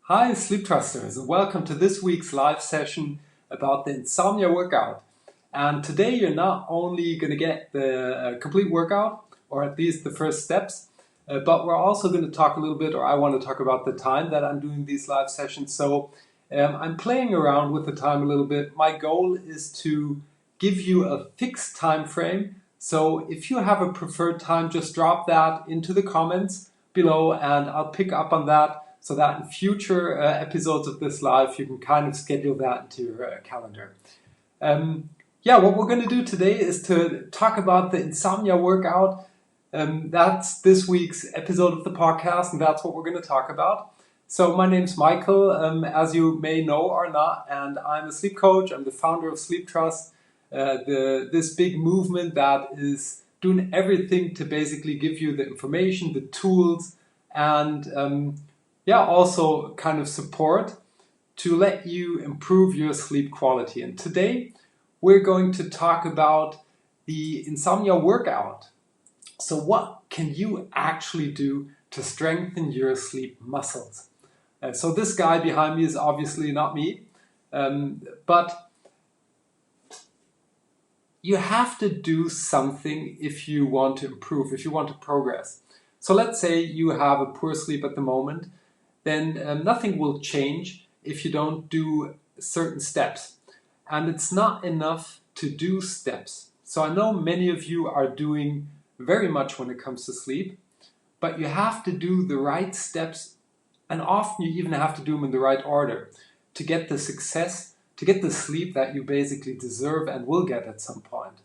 Hi Sleeptrusters, and welcome to this week's live session about the Insomnia workout. And today you're not only going to get the complete workout, or at least the first steps, but we're also going to talk a little bit, or I want to talk about the time that I'm doing these live sessions. So I'm playing around with the time a little bit. My goal is to give you a fixed time frame. So if you have a preferred time, just drop that into the comments below and I'll pick up on that, so that in future episodes of this live, you can kind of schedule that into your calendar. What we're going to do today is to talk about the Insomnia workout. That's this week's episode of the podcast, and that's what we're going to talk about. So my name's Michael, as you may know or not, and I'm a sleep coach. I'm the founder of Sleeptrust, this big movement that is doing everything to basically give you the information, the tools, and also kind of support to let you improve your sleep quality. And today we're going to talk about the Insomnia workout. So what can you actually do to strengthen your sleep muscles? So this guy behind me is obviously not me, but you have to do something if you want to improve, if you want to progress. So let's say you have a poor sleep at the moment, then nothing will change if you don't do certain steps. And it's not enough to do steps. So I know many of you are doing very much when it comes to sleep, but you have to do the right steps, and often you even have to do them in the right order to get the success, to get the sleep that you basically deserve and will get at some point.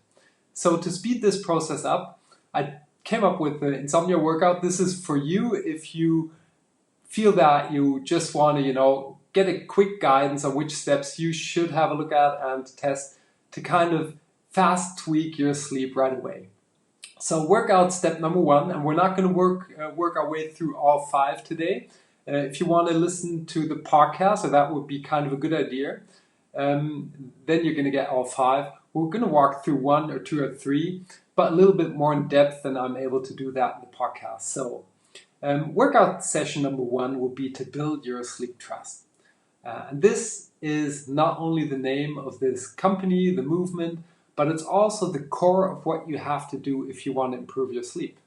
So to speed this process up, I came up with the Insomnia workout. This is for you if you feel that you just want to, get a quick guidance on which steps you should have a look at and test to kind of fast tweak your sleep right away. So workout step number one, and we're not going to work our way through all 5 today. If you want to listen to the podcast, so that would be kind of a good idea, then you're going to get all 5. We're going to walk through 1 or 2 or 3, but a little bit more in depth than I'm able to do that in the podcast. So workout session number 1 will be to build your sleep trust. And this is not only the name of this company, the movement, but it's also the core of what you have to do if you want to improve your sleep.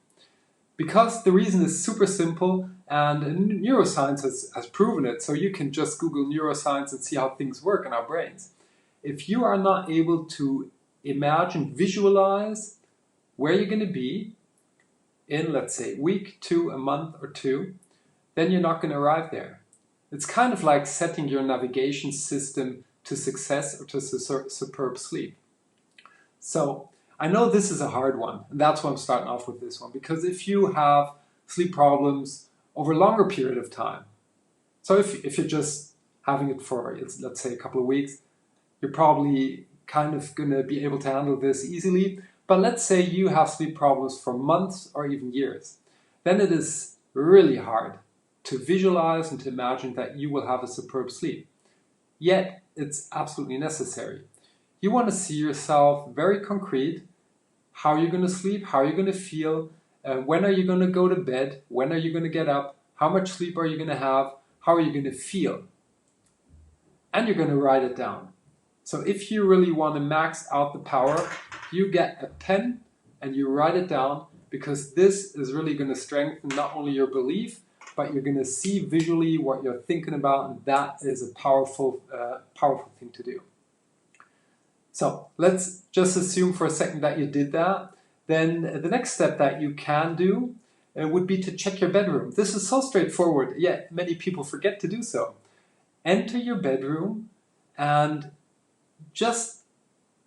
Because the reason is super simple, and neuroscience has proven it, so you can just Google neuroscience and see how things work in our brains. If you are not able to imagine, visualize where you're going to be in, let's say, week 2, a month or 2, then you're not going to arrive there. It's kind of like setting your navigation system to success or to superb sleep. So I know this is a hard one, and that's why I'm starting off with this one, because if you have sleep problems over a longer period of time, so if you're just having it for, let's say, a couple of weeks, you're probably kind of going to be able to handle this easily. But let's say you have sleep problems for months or even years, then it is really hard to visualize and to imagine that you will have a superb sleep. Yet, it's absolutely necessary. You want to see yourself very concrete, how you're going to sleep, how you're going to feel, when are you going to go to bed, when are you going to get up, how much sleep are you going to have, how are you going to feel. And you're going to write it down. So if you really want to max out the power, you get a pen and you write it down, because this is really going to strengthen not only your belief, but you're going to see visually what you're thinking about, and that is a powerful thing to do. So let's just assume for a second that you did that. Then the next step that you can do would be to check your bedroom. This is so straightforward, yet many people forget to do so. Enter your bedroom and just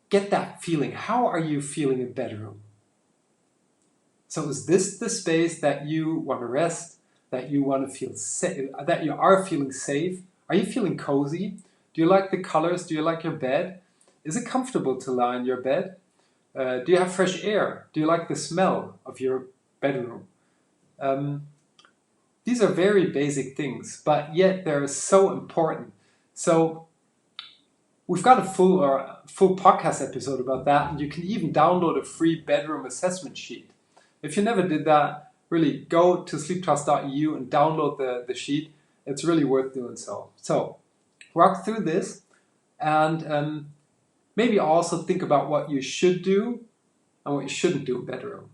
get that feeling. How are you feeling in bedroom? So is this the space that you want to rest, that you want to feel safe, that you are feeling safe? Are you feeling cozy? Do you like the colors? Do you like your bed? Is it comfortable to lie in your bed? Do you have fresh air? Do you like the smell of your bedroom? These are very basic things, but yet they're so important. So we've got a full podcast episode about that, and you can even download a free bedroom assessment sheet. If you never did that, really go to sleeptrust.eu and download the sheet. It's really worth doing so. So walk through this, and maybe also think about what you should do and what you shouldn't do in bedroom.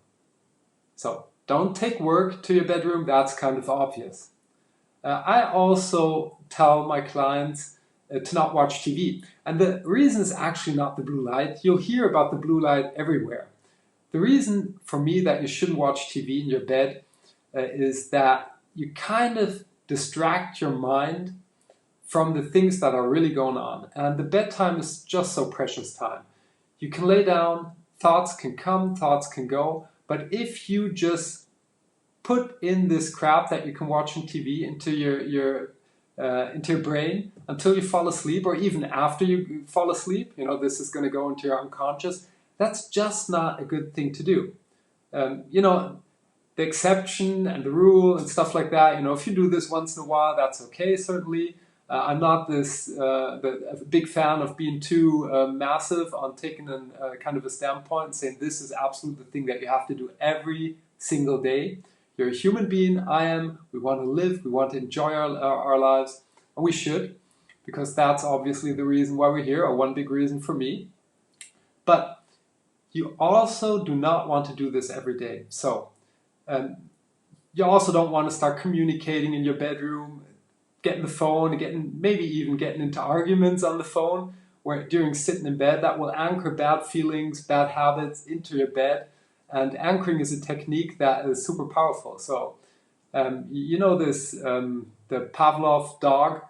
So don't take work to your bedroom, that's kind of obvious. I also tell my clients to not watch TV. And the reason is actually not the blue light. You'll hear about the blue light everywhere. The reason for me that you shouldn't watch TV in your bed is that you kind of distract your mind from the things that are really going on. And the bedtime is just so precious time. You can lay down, thoughts can come, thoughts can go, but if you just put in this crap that you can watch on TV into your brain until you fall asleep, or even after you fall asleep, this is going to go into your unconscious. That's just not a good thing to do. The exception and the rule and stuff like that, if you do this once in a while, that's okay, certainly. I'm not a big fan of being too massive on taking kind of a standpoint and saying this is absolutely the thing that you have to do every single day. You're a human being, I am, we want to live, we want to enjoy our lives, and we should, because that's obviously the reason why we're here, or one big reason for me. But you also do not want to do this every day. So you also don't want to start communicating in your bedroom, getting the phone, maybe even getting into arguments on the phone, where during sitting in bed, that will anchor bad feelings, bad habits into your bed. And anchoring is a technique that is super powerful. So, the Pavlov dog,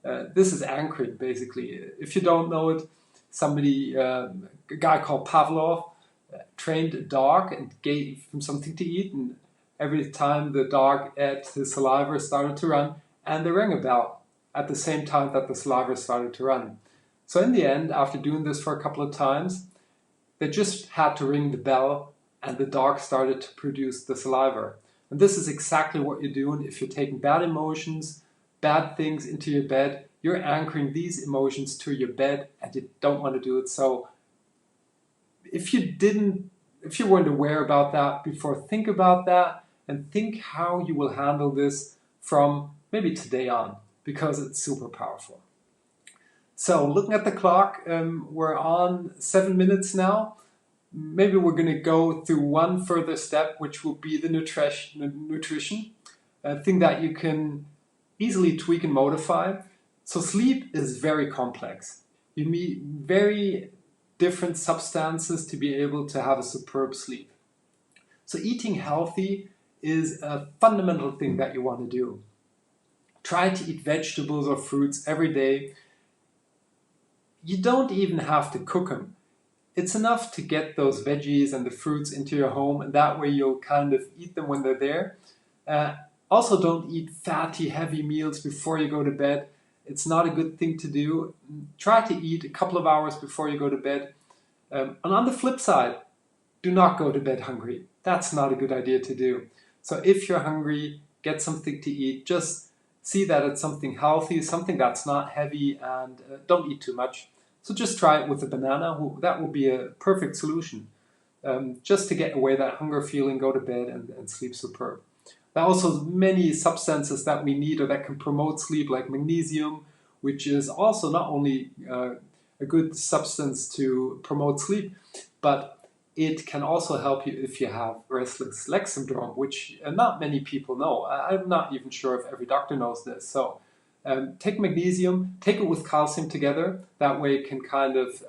this is anchoring basically. If you don't know it, a guy called Pavlov trained a dog and gave him something to eat. And every time the dog ate, his saliva started to run, and they rang a bell at the same time that the saliva started to run. So in the end, after doing this for a couple of times, they just had to ring the bell and the dog started to produce the saliva. And this is exactly what you're doing if you're taking bad emotions, bad things into your bed. You're anchoring these emotions to your bed and you don't want to do it. So if you weren't aware about that before, think about that and think how you will handle this from maybe today on, because it's super powerful. So looking at the clock, we're on 7 minutes now. Maybe we're going to go through one further step, which will be the nutrition, a thing that you can easily tweak and modify. So sleep is very complex. You need very different substances to be able to have a superb sleep. So eating healthy is a fundamental thing that you want to do. Try to eat vegetables or fruits every day. You don't even have to cook them. It's enough to get those veggies and the fruits into your home, and that way you'll kind of eat them when they're there. Also, don't eat fatty, heavy meals before you go to bed. It's not a good thing to do. Try to eat a couple of hours before you go to bed. And on the flip side, do not go to bed hungry. That's not a good idea to do. So if you're hungry, get something to eat. Just see that it's something healthy, something that's not heavy, and don't eat too much. So just try it with a banana. That will be a perfect solution. Just to get away that hunger feeling, go to bed and sleep superb. There are also many substances that we need or that can promote sleep, like magnesium, which is also not only a good substance to promote sleep, but it can also help you if you have restless leg syndrome, which not many people know. I'm not even sure if every doctor knows this. So take magnesium, take it with calcium together. That way it can kind of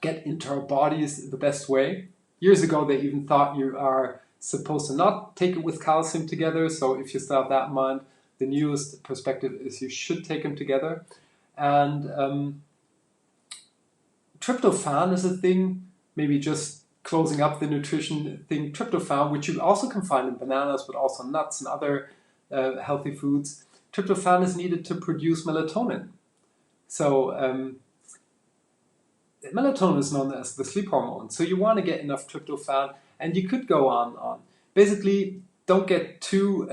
get into our bodies the best way. Years ago, they even thought you are supposed to not take it with calcium together. So if you still have that in mind, the newest perspective is you should take them together. And tryptophan is a thing, maybe just closing up the nutrition thing. Tryptophan, which you also can find in bananas, but also nuts and other healthy foods. Tryptophan is needed to produce melatonin. So melatonin is known as the sleep hormone. So you want to get enough tryptophan, and you could go on. Basically, don't get too.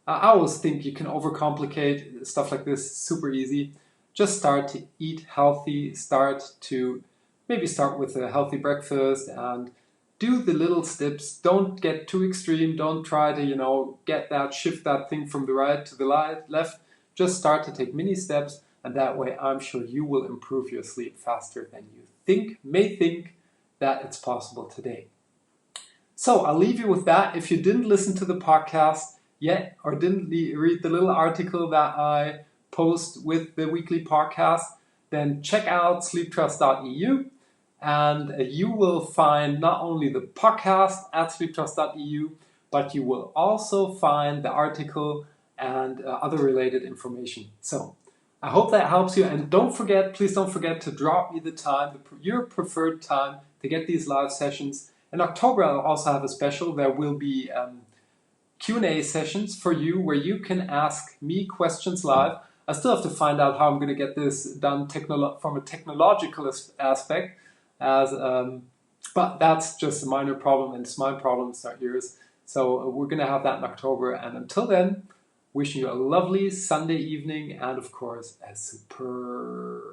I always think you can overcomplicate stuff like this. Super easy. Just start to eat healthy. Start with a healthy breakfast, and do the little steps. Don't get too extreme. Don't try to, shift that thing from the right to the left. Just start to take mini steps, and that way I'm sure you will improve your sleep faster than you may think that it's possible today. So I'll leave you with that. If you didn't listen to the podcast yet or didn't read the little article that I post with the weekly podcast, then check out sleeptrust.eu, and you will find not only the podcast at sleeptrust.eu, but you will also find the article and other related information. So I hope that helps you, and please don't forget to drop me the time, your preferred time to get these live sessions. In October, I'll also have a special. There will be Q&A sessions for you where you can ask me questions live. I still have to find out how I'm going to get this done from a technological aspect, but that's just a minor problem, and it's my problem, it's not yours. So we're going to have that in October, and until then, wishing you a lovely Sunday evening and, of course, a superb